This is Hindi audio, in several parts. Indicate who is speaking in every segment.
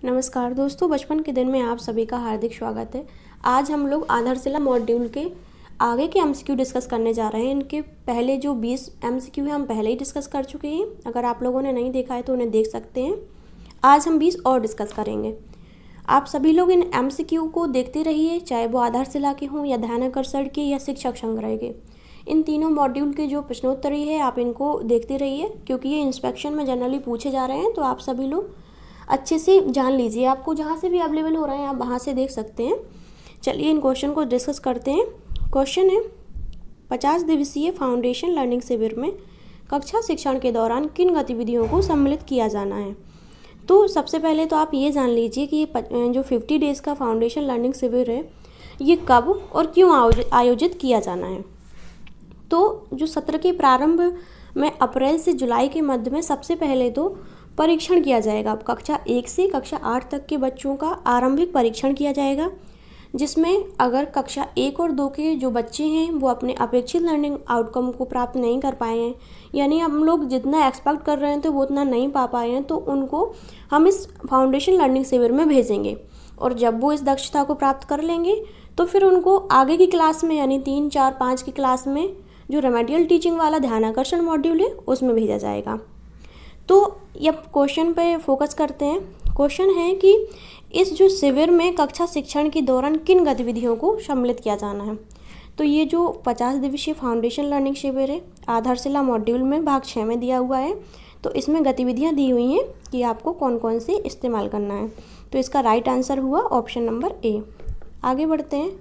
Speaker 1: नमस्कार दोस्तों, बचपन के दिन में आप सभी का हार्दिक स्वागत है। आज हम लोग आधारशिला मॉड्यूल के आगे के एमसीक्यू डिस्कस करने जा रहे हैं। इनके पहले जो 20 एमसीक्यू हैं हम पहले ही डिस्कस कर चुके हैं। अगर आप लोगों ने नहीं देखा है तो उन्हें देख सकते हैं। आज हम 20 और डिस्कस करेंगे। आप सभी लोग इन एमसीक्यू को देखते रहिए, चाहे वो आधारशिला के हों या ध्यानाकर्षण के या शिक्षक संग्रह के। इन तीनों मॉड्यूल के जो प्रश्नोत्तरी है आप इनको देखते रहिए, क्योंकि ये इंस्पेक्शन में जनरली पूछे जा रहे हैं। तो आप सभी लोग अच्छे से जान लीजिए, आपको जहाँ से भी अवेलेबल हो रहा है आप वहाँ से देख सकते हैं। चलिए इन क्वेश्चन को डिस्कस करते हैं। क्वेश्चन है 50 दिवसीय फाउंडेशन लर्निंग शिविर में कक्षा शिक्षण के दौरान किन गतिविधियों को सम्मिलित किया जाना है। तो सबसे पहले तो आप ये जान लीजिए कि ये जो 50 डेज़ का फाउंडेशन लर्निंग शिविर है ये कब और क्यों आयोजित किया जाना है। तो जो सत्र के प्रारंभ में अप्रैल से जुलाई के मध्य में सबसे पहले तो परीक्षण किया जाएगा। कक्षा 1 से कक्षा 8 तक के बच्चों का आरंभिक परीक्षण किया जाएगा, जिसमें अगर कक्षा 1 और 2 के जो बच्चे हैं वो अपने अपेक्षित लर्निंग आउटकम को प्राप्त नहीं कर पाए हैं, यानी हम लोग जितना एक्सपेक्ट कर रहे हैं तो वो उतना नहीं पा पाए हैं, तो उनको हम इस फाउंडेशन लर्निंग शिविर में भेजेंगे। और जब वो इस दक्षता को प्राप्त कर लेंगे तो फिर उनको आगे की क्लास में यानी 3, 4, 5 की क्लास में जो रेमेडियल टीचिंग वाला ध्यानाकर्षण मॉड्यूल है उसमें भेजा जाएगा। तो ये क्वेश्चन पे फोकस करते हैं। क्वेश्चन है कि इस जो शिविर में कक्षा शिक्षण के दौरान किन गतिविधियों को सम्मिलित किया जाना है। तो ये जो 50 दिवसीय फाउंडेशन लर्निंग शिविर है आधारशिला मॉड्यूल में भाग 6 में दिया हुआ है। तो इसमें गतिविधियां दी हुई हैं कि आपको कौन कौन से इस्तेमाल करना है। तो इसका राइट आंसर हुआ ऑप्शन नंबर ए। आगे बढ़ते हैं।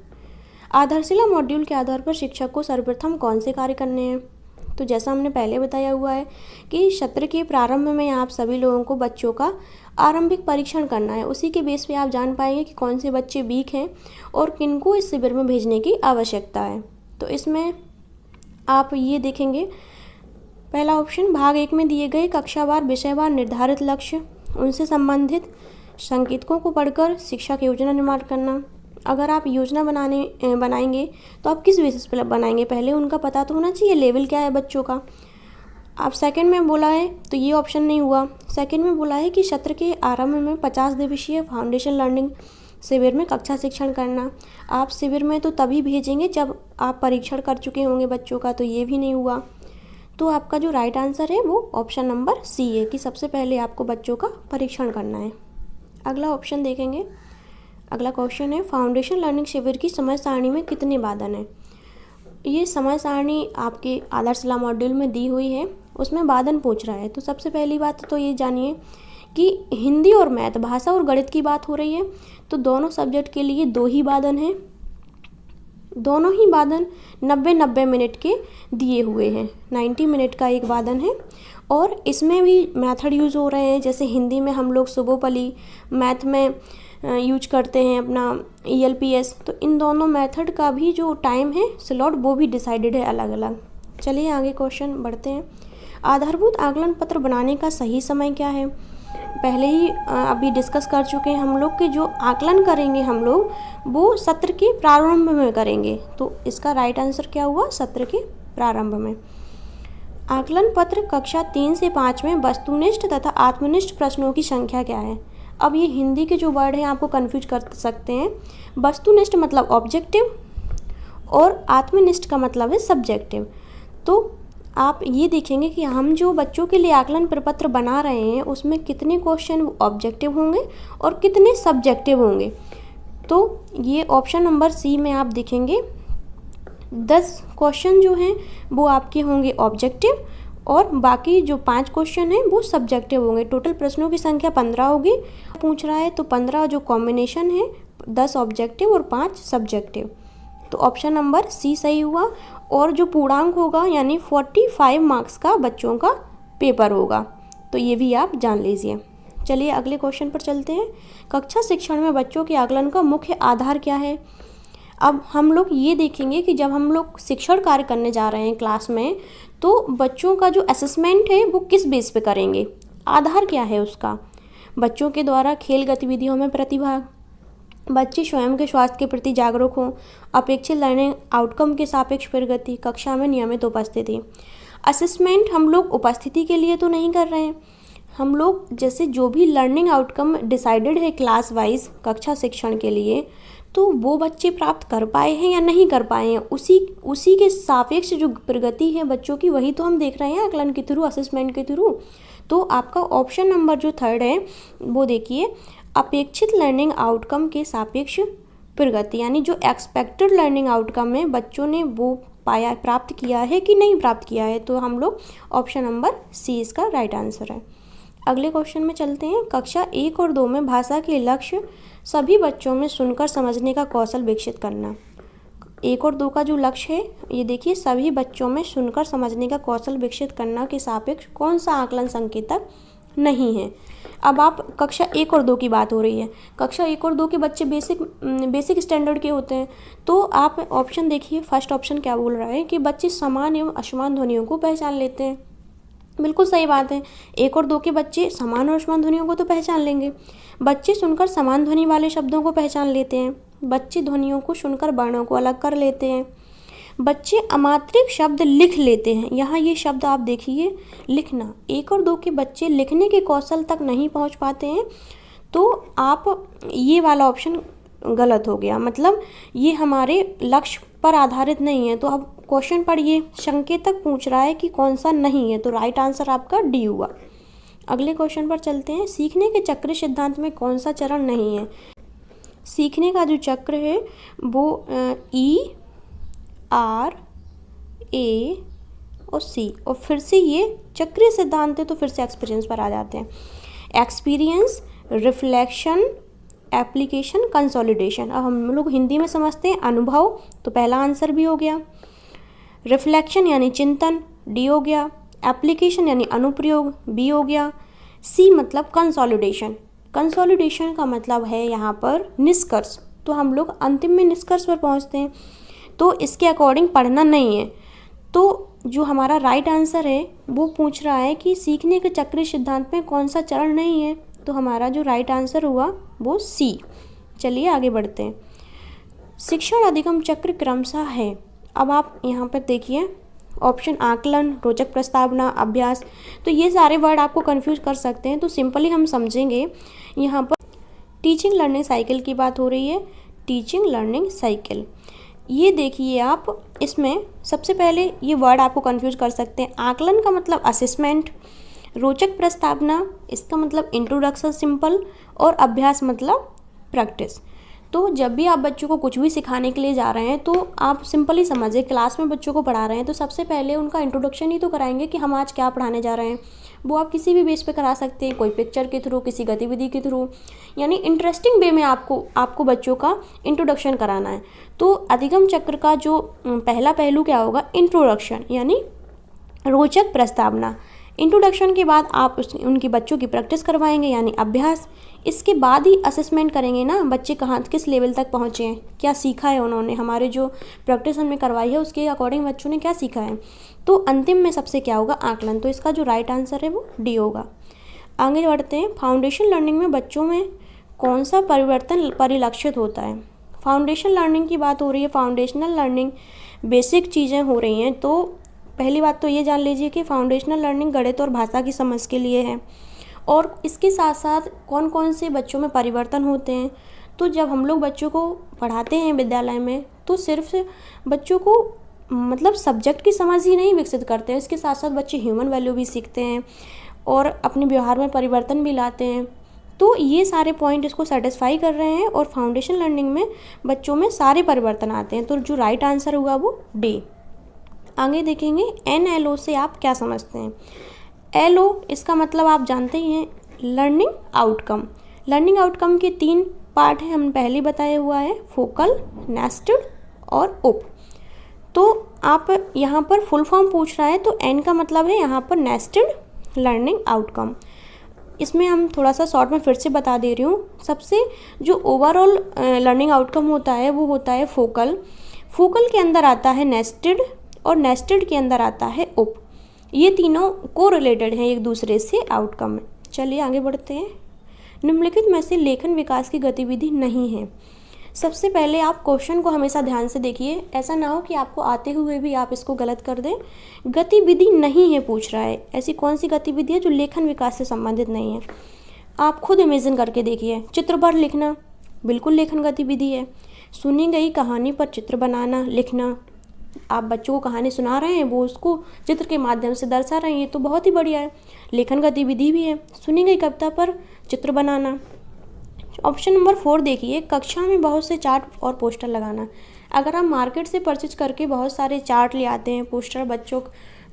Speaker 1: आधारशिला मॉड्यूल के आधार पर शिक्षक को सर्वप्रथम कौन से कार्य करने हैं। तो जैसा हमने पहले बताया हुआ है कि सत्र के प्रारंभ में आप सभी लोगों को बच्चों का आरंभिक परीक्षण करना है। उसी के बेस पे आप जान पाएंगे कि कौन से बच्चे वीक हैं और किनको इस शिविर में भेजने की आवश्यकता है। तो इसमें आप ये देखेंगे, पहला ऑप्शन भाग 1 में दिए गए कक्षावार विषयवार निर्धारित लक्ष्य, उनसे संबंधित संकेतकों को पढ़कर शिक्षक योजना निर्माण करना। अगर आप योजना बनाएंगे तो आप किस बेसिस पर बनाएंगे, पहले उनका पता तो होना चाहिए लेवल क्या है बच्चों का। आप सेकंड में बोला है तो ये ऑप्शन नहीं हुआ। सेकंड में बोला है कि सत्र के आरंभ में 50 दिवसीय फाउंडेशन लर्निंग शिविर में कक्षा शिक्षण करना। आप शिविर में तो तभी भेजेंगे जब आप परीक्षण कर चुके होंगे बच्चों का, तो ये भी नहीं हुआ। तो आपका जो राइट आंसर है वो ऑप्शन नंबर सी है कि सबसे पहले आपको बच्चों का परीक्षण करना है। अगला ऑप्शन देखेंगे। अगला क्वेश्चन है फाउंडेशन लर्निंग शिविर की समय सारणी में कितने वादन हैं। ये समय सारणी आपके आधारशिला मॉड्यूल में दी हुई है, उसमें वादन पूछ रहा है। तो सबसे पहली बात तो ये जानिए कि हिंदी और मैथ, भाषा और गणित की बात हो रही है, तो दोनों सब्जेक्ट के लिए 2 ही वादन हैं। दोनों ही वादन 90-90 मिनट के दिए हुए हैं। 90 मिनट का एक वादन है और इसमें भी मेथड यूज़ हो रहे हैं। जैसे हिंदी में हम लोग सुबोपली, मैथ में यूज करते हैं अपना ELPS। तो इन दोनों मेथड का भी जो टाइम है स्लॉट वो भी डिसाइडेड है अलग अलग। चलिए आगे क्वेश्चन बढ़ते हैं। आधारभूत आकलन पत्र बनाने का सही समय क्या है। पहले ही अभी डिस्कस कर चुके हैं हम लोग कि जो आकलन करेंगे हम लोग वो सत्र के प्रारंभ में करेंगे। तो इसका राइट आंसर क्या हुआ, सत्र के प्रारंभ में। आकलन पत्र कक्षा 3 से 5 में वस्तुनिष्ठ तथा आत्मनिष्ठ प्रश्नों की संख्या क्या है। अब ये हिंदी के जो वर्ड हैं आपको कंफ्यूज कर सकते हैं। वस्तुनिष्ठ मतलब ऑब्जेक्टिव और आत्मनिष्ठ का मतलब है सब्जेक्टिव। तो आप ये देखेंगे कि हम जो बच्चों के लिए आकलन प्रपत्र बना रहे हैं उसमें कितने क्वेश्चन ऑब्जेक्टिव होंगे और कितने सब्जेक्टिव होंगे। तो ये ऑप्शन नंबर सी में आप देखेंगे 10 क्वेश्चन जो हैं वो आपके होंगे ऑब्जेक्टिव और बाकी जो 5 क्वेश्चन हैं वो सब्जेक्टिव होंगे। टोटल प्रश्नों की संख्या 15 होगी। पूछ रहा है तो 15 जो कॉम्बिनेशन है, 10 ऑब्जेक्टिव और 5 सब्जेक्टिव। तो ऑप्शन नंबर सी सही हुआ। और जो पूर्णांक होगा यानी 45 मार्क्स का बच्चों का पेपर होगा, तो ये भी आप जान लीजिए। चलिए अगले क्वेश्चन पर चलते हैं। कक्षा शिक्षण में बच्चों के आकलन का मुख्य आधार क्या है। अब हम लोग ये देखेंगे कि जब हम लोग शिक्षण कार्य करने जा रहे हैं क्लास में, तो बच्चों का जो असेसमेंट है वो किस बेस पे करेंगे, आधार क्या है उसका। बच्चों के द्वारा खेल गतिविधियों में प्रतिभाग, बच्चे स्वयं के स्वास्थ्य के प्रति जागरूक हों, अपेक्षित लर्निंग आउटकम के सापेक्ष प्रगति, कक्षा में नियमित उपस्थिति। असेसमेंट हम लोग उपस्थिति के लिए तो नहीं कर रहे हैं, हम लोग जैसे जो भी लर्निंग आउटकम डिसाइडेड है क्लास वाइज कक्षा शिक्षण के लिए, तो वो बच्चे प्राप्त कर पाए हैं या नहीं कर पाए हैं, उसी के सापेक्ष जो प्रगति है बच्चों की, वही तो हम देख रहे हैं आकलन के थ्रू, असेसमेंट के थ्रू। तो आपका ऑप्शन नंबर जो 3 है वो देखिए, अपेक्षित लर्निंग आउटकम के सापेक्ष प्रगति, यानी जो एक्सपेक्टेड लर्निंग आउटकम है बच्चों ने वो पाया, प्राप्त किया है कि नहीं प्राप्त किया है। तो हम लोग ऑप्शन नंबर सी इसका राइट आंसर है। अगले क्वेश्चन में चलते हैं। कक्षा 1 और 2 में भाषा के लक्ष्य सभी बच्चों में सुनकर समझने का कौशल विकसित करना। 1 और 2 का जो लक्ष्य है ये देखिए, सभी बच्चों में सुनकर समझने का कौशल विकसित करना के सापेक्ष कौन सा आकलन संकेतक नहीं है। अब आप कक्षा 1 और 2 की बात हो रही है, कक्षा 1 और 2 के बच्चे बेसिक स्टैंडर्ड के होते हैं। तो आप ऑप्शन देखिए, फर्स्ट ऑप्शन क्या बोल रहा है कि बच्चे समान एवं असमान ध्वनियों को पहचान लेते हैं। बिल्कुल सही बात है, 1 और 2 के बच्चे समान और असमान ध्वनियों को तो पहचान लेंगे। बच्चे सुनकर समान ध्वनि वाले शब्दों को पहचान लेते हैं। बच्चे ध्वनियों को सुनकर वर्णों को अलग कर लेते हैं। बच्चे अमात्रिक शब्द लिख लेते हैं। यहाँ ये शब्द आप देखिए, लिखना। 1 और 2 के बच्चे लिखने के कौशल तक नहीं पहुँच पाते हैं। तो आप ये वाला ऑप्शन गलत हो गया, मतलब ये हमारे लक्ष्य पर आधारित नहीं है। तो अब क्वेश्चन पढ़िए, संकेतक पूछ रहा है कि कौन सा नहीं है, तो राइट आंसर आपका डी हुआ। अगले क्वेश्चन पर चलते हैं। सीखने के चक्र सिद्धांत में कौन सा चरण नहीं है। सीखने का जो चक्र है वो ई, आर, ए और सी, और फिर से ये चक्रीय सिद्धांत है तो फिर से एक्सपीरियंस पर आ जाते हैं। Experience, reflection, application, consolidation. अब हम लोग हिंदी में समझते हैं अनुभव, तो पहला आंसर भी हो गया। रिफ्लेक्शन यानी चिंतन, डी हो गया। एप्लीकेशन यानी अनुप्रयोग, बी हो गया। सी मतलब कंसोलिडेशन। कंसोलिडेशन का मतलब है यहाँ पर निष्कर्ष, तो हम लोग अंतिम में निष्कर्ष पर पहुँचते हैं। तो इसके अकॉर्डिंग पढ़ना नहीं है। तो जो हमारा राइट आंसर है वो पूछ रहा है कि सीखने के चक्रीय सिद्धांत में कौन सा चरण नहीं है, तो हमारा जो राइट आंसर हुआ वो सी। चलिए आगे बढ़ते हैं। शिक्षण अधिगम चक्र क्रमशः है। अब आप यहाँ पर देखिए ऑप्शन आकलन, रोचक प्रस्तावना, अभ्यास, तो ये सारे वर्ड आपको कंफ्यूज कर सकते हैं। तो सिंपली हम समझेंगे, यहाँ पर टीचिंग लर्निंग साइकिल की बात हो रही है। टीचिंग लर्निंग साइकिल, ये देखिए आप, इसमें सबसे पहले ये वर्ड आपको कंफ्यूज कर सकते हैं। आकलन का मतलब असेसमेंट, रोचक प्रस्तावना इसका मतलब इंट्रोडक्शन सिंपल, और अभ्यास मतलब प्रैक्टिस। तो जब भी आप बच्चों को कुछ भी सिखाने के लिए जा रहे हैं तो आप सिंपली समझिए, क्लास में बच्चों को पढ़ा रहे हैं तो सबसे पहले उनका इंट्रोडक्शन ही तो कराएंगे कि हम आज क्या पढ़ाने जा रहे हैं। वो आप किसी भी बेस पे करा सकते हैं, कोई पिक्चर के थ्रू, किसी गतिविधि के थ्रू, यानी इंटरेस्टिंग वे में आपको बच्चों का इंट्रोडक्शन कराना है। तो अधिगम चक्र का जो पहला पहलू क्या होगा, इंट्रोडक्शन यानी रोचक प्रस्तावना। इंट्रोडक्शन के बाद आप उनकी बच्चों की प्रैक्टिस करवाएंगे यानी अभ्यास। इसके बाद ही असेसमेंट करेंगे ना, बच्चे कहाँ किस लेवल तक पहुँचे हैं, क्या सीखा है उन्होंने, हमारे जो प्रैक्टिस हमने करवाई है उसके अकॉर्डिंग बच्चों ने क्या सीखा है। तो अंतिम में सबसे क्या होगा, आकलन। तो इसका जो राइट आंसर है वो डी होगा। आगे बढ़ते हैं। फाउंडेशन लर्निंग में बच्चों में कौन सा परिवर्तन परिलक्षित होता है। फाउंडेशन लर्निंग की बात हो रही है। फाउंडेशनल लर्निंग बेसिक चीज़ें हो रही हैं। तो पहली बात तो ये जान लीजिए कि फाउंडेशनल लर्निंग गणित और भाषा की समझ के लिए है, और इसके साथ साथ कौन कौन से बच्चों में परिवर्तन होते हैं। तो जब हम लोग बच्चों को पढ़ाते हैं विद्यालय में, तो सिर्फ बच्चों को मतलब सब्जेक्ट की समझ ही नहीं विकसित करते हैं, इसके साथ साथ बच्चे ह्यूमन वैल्यू भी सीखते हैं और अपने व्यवहार में परिवर्तन भी लाते हैं। तो ये सारे पॉइंट इसको सेटिस्फाई कर रहे हैं, और फाउंडेशन लर्निंग में बच्चों में सारे परिवर्तन आते हैं। तो जो राइट आंसर हुआ वो डी। आगे देखेंगे NLO से आप क्या समझते हैं। LO इसका मतलब आप जानते ही हैं, लर्निंग आउटकम। लर्निंग आउटकम के 3 पार्ट हैं, हमने पहले बताया हुआ है, फोकल, नेस्टेड और उप। तो आप यहाँ पर फुल फॉर्म पूछ रहा है, तो N का मतलब है यहाँ पर नेस्टेड लर्निंग आउटकम। इसमें हम थोड़ा सा शॉर्ट में फिर से बता दे रही हूँ। सबसे जो ओवरऑल लर्निंग आउटकम होता है वो होता है फोकल। फोकल के अंदर आता है नेस्टेड, और नेस्टेड के अंदर आता है उप। ये तीनों को रिलेटेड हैं एक दूसरे से आउटकम में। चलिए आगे बढ़ते हैं। निम्नलिखित में से लेखन विकास की गतिविधि नहीं है। सबसे पहले आप क्वेश्चन को हमेशा ध्यान से देखिए, ऐसा ना हो कि आपको आते हुए भी आप इसको गलत कर दें। गतिविधि नहीं है पूछ रहा है, ऐसी कौन सी गतिविधि है जो लेखन विकास से संबंधित नहीं है? आप खुद इमेजिन करके देखिए। चित्र पर लिखना बिल्कुल लेखन गतिविधि है। सुनी गई कहानी पर चित्र बनाना, लिखना, आप बच्चों को कहानी सुना रहे हैं, वो उसको चित्र के माध्यम से दर्शा रहे हैं, ये तो बहुत ही बढ़िया है, लेखन गतिविधि भी है। सुनी गई कविता पर चित्र बनाना। ऑप्शन नंबर 4 देखिए, कक्षा में बहुत से चार्ट और पोस्टर लगाना। अगर हम मार्केट से परचेज करके बहुत सारे चार्ट ले आते हैं, पोस्टर बच्चों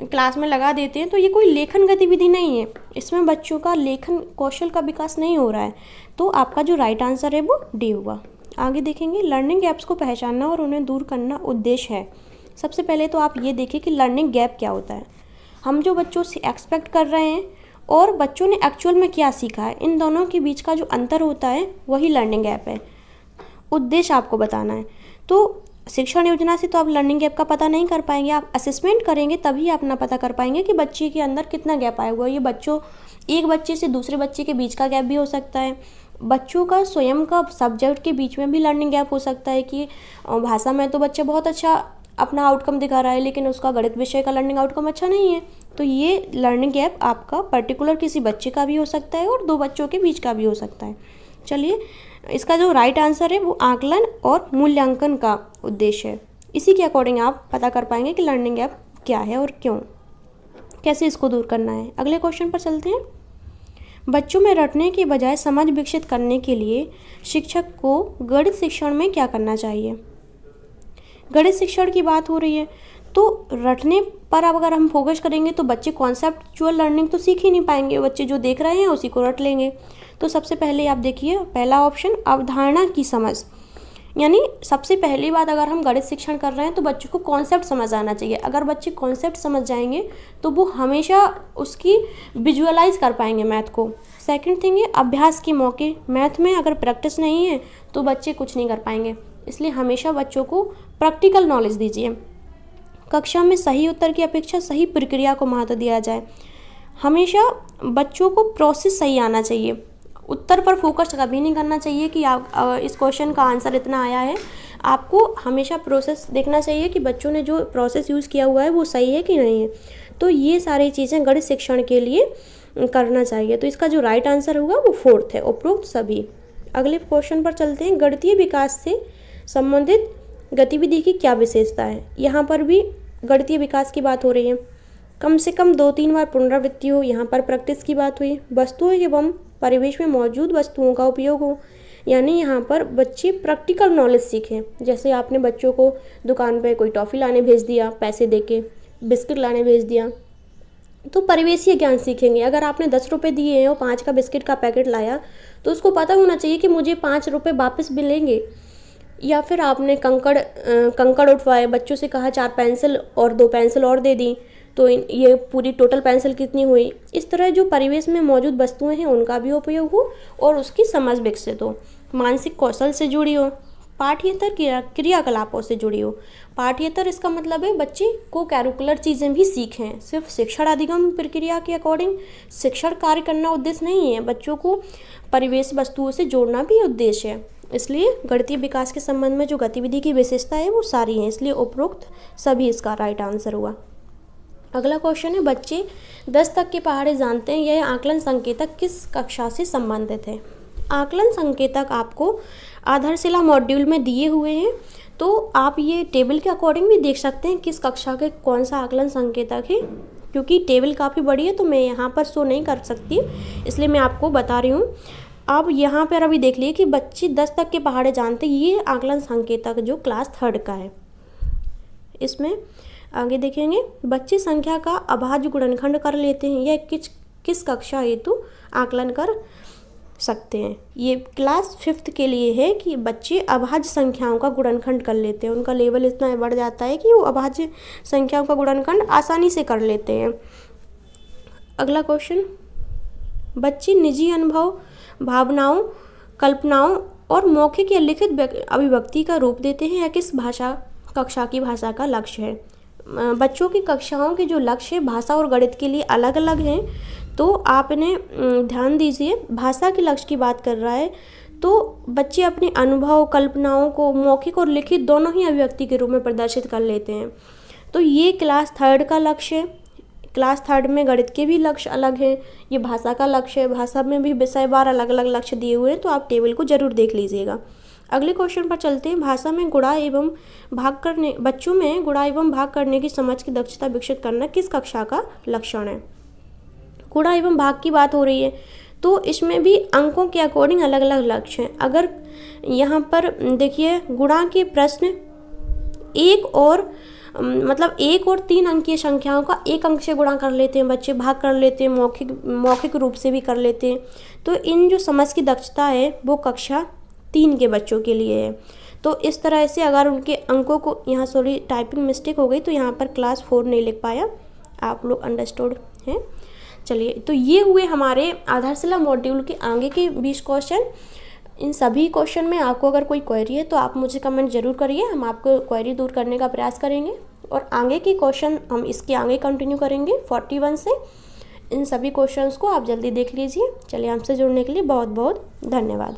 Speaker 1: क्लास में लगा देते हैं, तो ये कोई लेखन गतिविधि नहीं है, इसमें बच्चों का लेखन कौशल का विकास नहीं हो रहा है। तो आपका जो राइट आंसर है वो डी होगा। आगे देखेंगे, लर्निंग गैप्स को पहचानना और उन्हें दूर करना उद्देश्य है। सबसे पहले तो आप ये देखिए कि लर्निंग गैप क्या होता है। हम जो बच्चों से एक्सपेक्ट कर रहे हैं और बच्चों ने एक्चुअल में क्या सीखा है, इन दोनों के बीच का जो अंतर होता है वही लर्निंग गैप है। उद्देश्य आपको बताना है। तो शिक्षण योजना से तो आप लर्निंग गैप का पता नहीं कर पाएंगे, आप असेसमेंट करेंगे तभी आप ना पता कर पाएंगे कि बच्चे के अंदर कितना गैप आया हुआ है। ये एक बच्चे से दूसरे बच्चे के बीच का गैप भी हो सकता है, बच्चों का स्वयं का सब्जेक्ट के बीच में भी लर्निंग गैप हो सकता है कि भाषा में तो बच्चा बहुत अच्छा अपना आउटकम दिखा रहा है लेकिन उसका गणित विषय का लर्निंग आउटकम अच्छा नहीं है। तो ये लर्निंग गैप आपका पर्टिकुलर किसी बच्चे का भी हो सकता है और दो बच्चों के बीच का भी हो सकता है। चलिए, इसका जो राइट आंसर है वो आकलन और मूल्यांकन का उद्देश्य है। इसी के अकॉर्डिंग आप पता कर पाएंगे कि लर्निंग गैप क्या है और क्यों, कैसे इसको दूर करना है। अगले क्वेश्चन पर चलते हैं। बच्चों में रटने के बजाय समझ विकसित करने के लिए शिक्षक को गणित शिक्षण में क्या करना चाहिए? गणित शिक्षण की बात हो रही है तो रटने पर अब अगर हम फोकस करेंगे तो बच्चे कॉन्सेप्चुअल लर्निंग तो सीख ही नहीं पाएंगे, बच्चे जो देख रहे हैं उसी को रट लेंगे। तो सबसे पहले आप देखिए, पहला ऑप्शन अवधारणा की समझ, यानी सबसे पहली बात अगर हम गणित शिक्षण कर रहे हैं तो बच्चों को कॉन्सेप्ट समझ आना चाहिए। अगर बच्चे कॉन्सेप्ट समझ जाएंगे तो वो हमेशा उसकी विजुअलाइज कर पाएंगे मैथ को। सेकंड थिंग है अभ्यास के मौके, मैथ में अगर प्रैक्टिस नहीं है तो बच्चे कुछ नहीं कर पाएंगे, इसलिए हमेशा बच्चों को प्रैक्टिकल नॉलेज दीजिए। कक्षा में सही उत्तर की अपेक्षा सही प्रक्रिया को महत्व दिया जाए। हमेशा बच्चों को प्रोसेस सही आना चाहिए, उत्तर पर फोकस कभी नहीं करना चाहिए कि आप इस क्वेश्चन का आंसर इतना आया है। आपको हमेशा प्रोसेस देखना चाहिए कि बच्चों ने जो प्रोसेस यूज़ किया हुआ है वो सही है कि नहीं है। तो ये सारी चीज़ें गणित शिक्षण के लिए करना चाहिए। तो इसका जो राइट आंसर होगा वो 4th है, उपरोक्त सभी। अगले क्वेश्चन पर चलते हैं। गणितीय विकास से संबंधित गतिविधि की क्या विशेषता है? यहाँ पर भी गणितीय विकास की बात हो रही है। कम से कम 2-3 बार पुनरावृत्ति हो, यहाँ पर प्रैक्टिस की बात हुई। वस्तुओं एवं परिवेश में मौजूद वस्तुओं का उपयोग हो, यानी यहाँ पर बच्चे प्रैक्टिकल नॉलेज सीखें। जैसे आपने बच्चों को दुकान पे कोई टॉफ़ी लाने भेज दिया, पैसे देके बिस्किट लाने भेज दिया, तो परिवेशीय ज्ञान सीखेंगे। अगर आपने 10 रुपये दिए हैं और 5 का बिस्किट का पैकेट लाया तो उसको पता होना चाहिए कि मुझे 5 रुपये वापस मिलेंगे। या फिर आपने कंकड़ उठवाए, बच्चों से कहा 4 पेंसिल और 2 पेंसिल और दे दी, तो ये पूरी टोटल पेंसिल कितनी हुई। इस तरह जो परिवेश में मौजूद वस्तुएं हैं उनका भी उपयोग हो और उसकी समझ विकसित हो, मानसिक कौशल से जुड़ी हो, पाठ्येतर क्रियाकलापों से जुड़ी हो। पाठ्येतर इसका मतलब है बच्चे को कैरिकुलर चीज़ें भी सीखें, सिर्फ शिक्षण अधिगम प्रक्रिया के अकॉर्डिंग शिक्षण कार्य करना उद्देश्य नहीं है, बच्चों को परिवेश वस्तुओं से जोड़ना भी उद्देश्य है। इसलिए गणितीय विकास के संबंध में जो गतिविधि की विशेषता है वो सारी हैं, इसलिए उपरोक्त सभी इसका राइट आंसर हुआ। अगला क्वेश्चन है, बच्चे 10 तक के पहाड़े जानते हैं, यह आकलन संकेतक किस कक्षा से संबंधित है? आकलन संकेतक आपको आधारशिला मॉड्यूल में दिए हुए हैं, तो आप ये टेबल के अकॉर्डिंग भी देख सकते हैं किस कक्षा के कौन सा आकलन संकेतक है। क्योंकि टेबल काफ़ी बड़ी है तो मैं यहाँ पर शो नहीं कर सकती, इसलिए मैं आपको बता रही हूँ। आप यहाँ पर अभी देख लिए कि बच्चे 10 तक के पहाड़े जानते, ये आकलन संकेतक जो क्लास 3rd का है। इसमें आगे देखेंगे, बच्चे संख्या का अभाज्य गुणनखंड कर लेते हैं, यह किस कक्षा हेतु आकलन कर सकते हैं? ये क्लास 5th के लिए है कि बच्चे अभाज्य संख्याओं का गुणनखंड कर लेते हैं, उनका लेवल इतना बढ़ जाता है कि वो अभाज्य संख्याओं का गुणनखंड आसानी से कर लेते हैं। अगला क्वेश्चन, बच्चे निजी अनुभव, भावनाओं, कल्पनाओं और मौखिक या लिखित अभिव्यक्ति का रूप देते हैं, या किस कक्षा की भाषा का लक्ष्य है? बच्चों की कक्षाओं के जो लक्ष्य भाषा और गणित के लिए अलग अलग हैं, तो आप इन्हें ध्यान दीजिए। भाषा के लक्ष्य की बात कर रहा है तो बच्चे अपने अनुभव, कल्पनाओं को मौखिक और लिखित दोनों ही अभिव्यक्ति के रूप में प्रदर्शित कर लेते हैं। तो ये क्लास 3rd का लक्ष्य है। क्लास 3rd में गणित के भी लक्ष्य अलग हैं, ये भाषा का लक्ष्य है, भाषा में भी विषयवार अलग अलग लक्ष्य दिए हुए हैं, तो आप टेबल को जरूर देख लीजिएगा। अगले क्वेश्चन पर चलते हैं। भाषा में गुणा एवं भाग करने, बच्चों में गुणा एवं भाग करने की समझ की दक्षता विकसित करना किस कक्षा का लक्षण है? गुणा एवं भाग की बात हो रही है, तो इसमें भी अंकों के अकॉर्डिंग अलग अलग लक्ष्य हैं। अगर यहाँ पर देखिए गुणा के प्रश्न 1 और 3 अंकीय संख्याओं का 1 अंक से गुणा कर लेते हैं बच्चे, भाग कर लेते हैं, मौखिक रूप से भी कर लेते हैं। तो इन जो समझ की दक्षता है वो कक्षा 3 के बच्चों के लिए है। तो इस तरह से अगर उनके अंकों को, यहाँ सॉरी टाइपिंग मिस्टेक हो गई, तो यहाँ पर क्लास 4 नहीं लिख पाया, आप लोग अंडरस्टूड हैं। चलिए, तो ये हुए हमारे आधारशिला मॉड्यूल के आगे के 20 क्वेश्चन। इन सभी क्वेश्चन में आपको अगर कोई क्वेरी है तो आप मुझे कमेंट जरूर करिए, हम आपको क्वेरी दूर करने का प्रयास करेंगे। और आगे के क्वेश्चन हम इसके आगे कंटिन्यू करेंगे 41 से। इन सभी क्वेश्चंस को आप जल्दी देख लीजिए। चलिए, हमसे जुड़ने के लिए बहुत बहुत धन्यवाद।